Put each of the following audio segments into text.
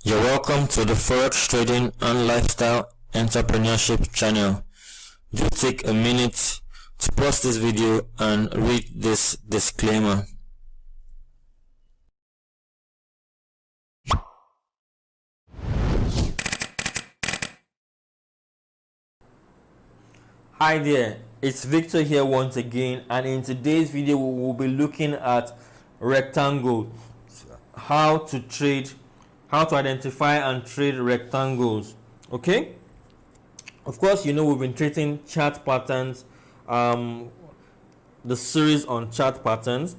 You're welcome to the Forex Trading and Lifestyle Entrepreneurship channel. Do take a minute to pause this video and read this disclaimer. Hi there, it's Victor here once again, and in today's video we will be looking at rectangles, how to identify and trade rectangles. Okay, of course, you know we've been treating chart patterns, the series on chart patterns.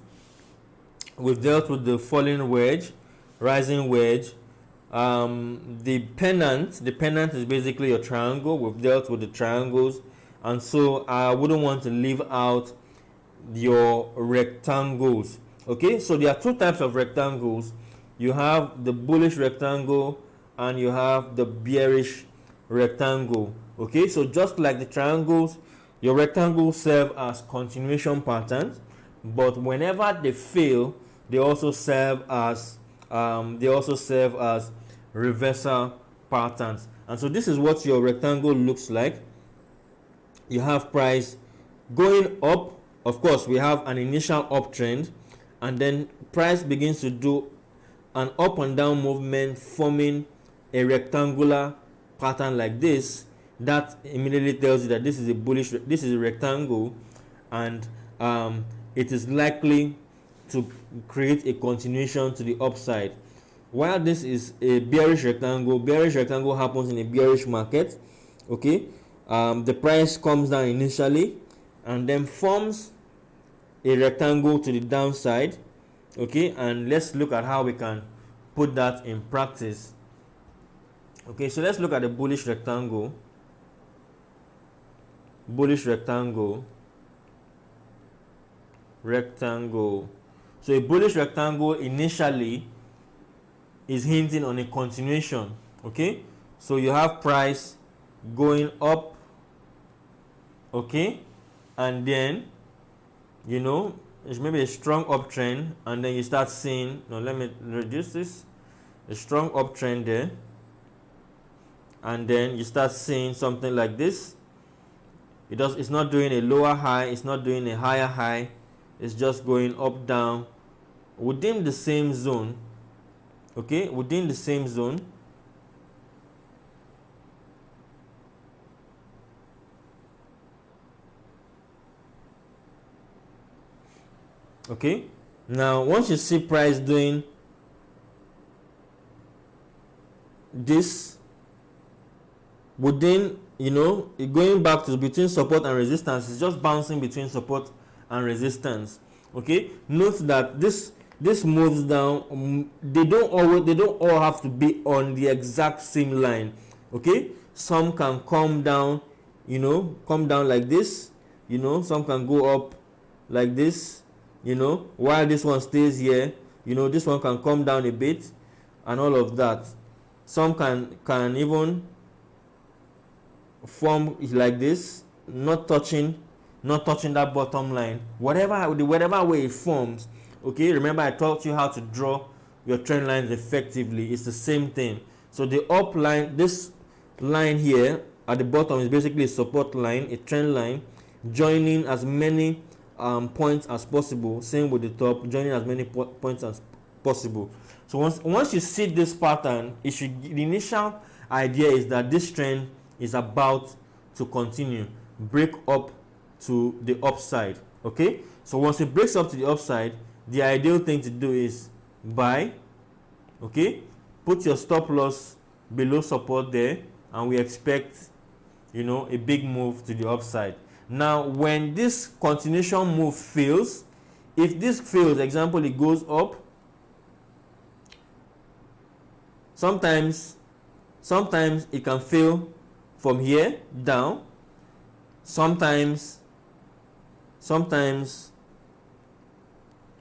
We've dealt with the falling wedge, rising wedge, the pennant is basically a triangle. We've dealt with the triangles, and so I wouldn't want to leave out your rectangles. Okay, so there are two types of rectangles. You have the bullish rectangle and you have the bearish rectangle. Okay, so just like the triangles, your rectangles serve as continuation patterns, but whenever they fail, they also serve as reversal patterns. And so this is what your rectangle looks like. You have price going up. Of course, we have an initial uptrend, and then price begins to do an up and down movement, forming a rectangular pattern like this. That immediately tells you that this is a rectangle, and it is likely to create a continuation to the upside. While this is a bearish rectangle happens in a bearish market. Okay, the price comes down initially and then forms a rectangle to the downside. Okay, and let's look at how we can put that in practice. Okay, so let's look at the bullish rectangle. So a bullish rectangle initially is hinting on a continuation. Okay, so you have price going up, okay, and then it's maybe a strong uptrend, and then you start seeing, let me reduce this, a strong uptrend there, and then you start seeing something like this. It's not doing a lower high, it's not doing a higher high, it's just going up, down within the same zone. Okay, within the same zone. Okay, now once you see price doing this within, going back to between support and resistance, it's just bouncing between support and resistance. Okay, note that this moves down. They don't all have to be on the exact same line. Okay, some can come down, like this. Some can go up like this, while this one stays here. This one can come down a bit and all of that. Some can even form like this, not touching that bottom line, whatever way it forms. Okay, remember I taught you how to draw your trend lines effectively. It's the same thing. So the up line, this line here at the bottom, is basically a support line, a trend line, joining as many points as possible. Same with the top, joining as many points as possible. So once you see this pattern, the initial idea is that this trend is about to continue, break up to the upside. Okay, so once it breaks up to the upside, the ideal thing to do is buy. Okay, put your stop loss below support there, and we expect a big move to the upside. Now when this continuation move fails, if this fails, example, it goes up, sometimes it can fail from here down, sometimes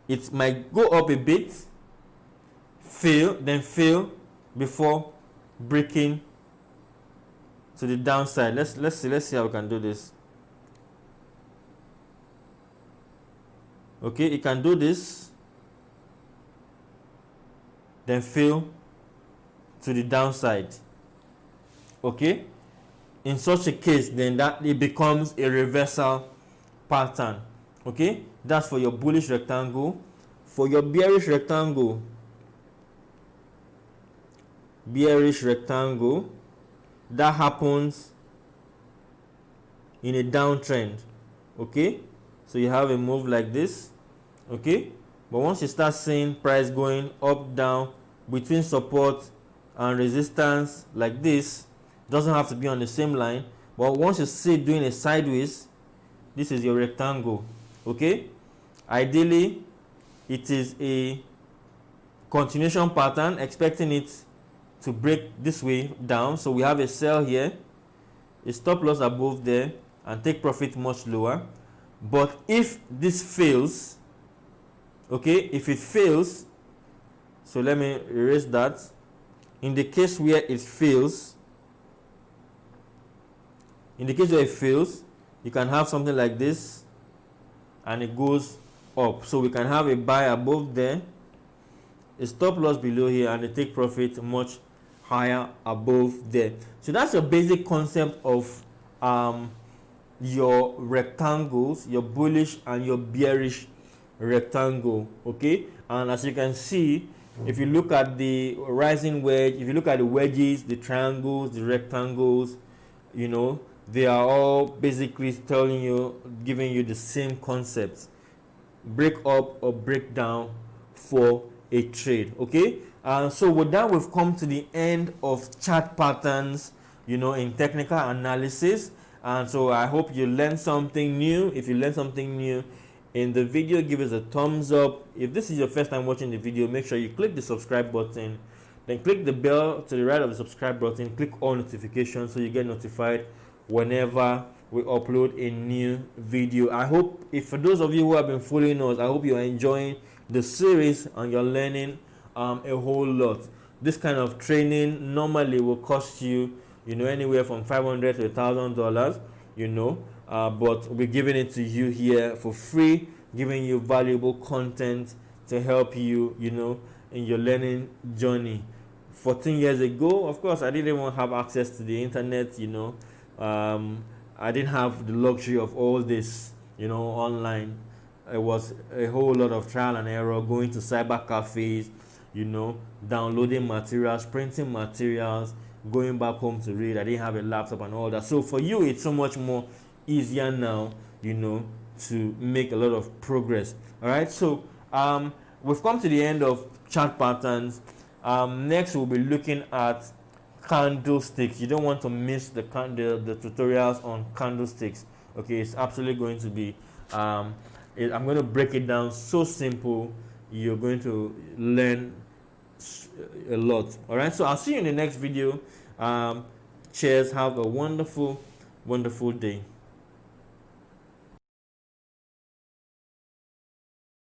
it might go up a bit, fail before breaking to the downside. Let's see how we can do this. Okay, it can do this, then fail to the downside. Okay, in such a case, then that it becomes a reversal pattern. Okay, that's for your bullish rectangle. For your bearish rectangle, that happens in a downtrend. Okay, so you have a move like this. Okay, but once you start seeing price going up, down, between support and resistance like this, doesn't have to be on the same line, but once you see it doing a sideways, this is your rectangle. Okay, ideally it is a continuation pattern, expecting it to break this way down. So we have a sell here, a stop loss above there, and take profit much lower. But if this fails, okay, if it fails, so let me erase that. In the case where it fails, you can have something like this and it goes up. So we can have a buy above there, a stop loss below here, and a take profit much higher above there. So that's a basic concept of your rectangles, your bullish and your bearish rectangle. Okay, and as you can see, if you look at the rising wedge, if you look at the wedges, the triangles, the rectangles, you know, they are all basically telling you, giving you the same concept: break up or break down for a trade. Okay, and so with that, we've come to the end of chart patterns, you know, in technical analysis. And so I hope you learned something new. If you learned something new in the video, give us a thumbs up. If this is your first time watching the video, make sure you click the subscribe button, then click the bell to the right of the subscribe button, click all notifications so you get notified whenever we upload a new video. I hope, if for those of you who have been following us, I hope you're enjoying the series and you're learning a whole lot. This kind of training normally will cost you, you know, anywhere from $500 to $1,000, you know, but we're giving it to you here for free, giving you valuable content to help you, you know, in your learning journey. 14 years ago, of course, I didn't even have access to the internet, you know. I didn't have the luxury of all this, you know, online. It was a whole lot of trial and error, going to cyber cafes, you know, downloading materials, printing materials, going back home to read. I didn't have a laptop and all that. So for you, it's so much more easier now, you know, to make a lot of progress. All right, so we've come to the end of chart patterns. Next, we'll be looking at candlesticks. You don't want to miss the tutorials on candlesticks. Okay, it's absolutely going to be I'm going to break it down so simple. You're going to learn a lot. All right, so I'll see you in the next video. Cheers. Have a wonderful day.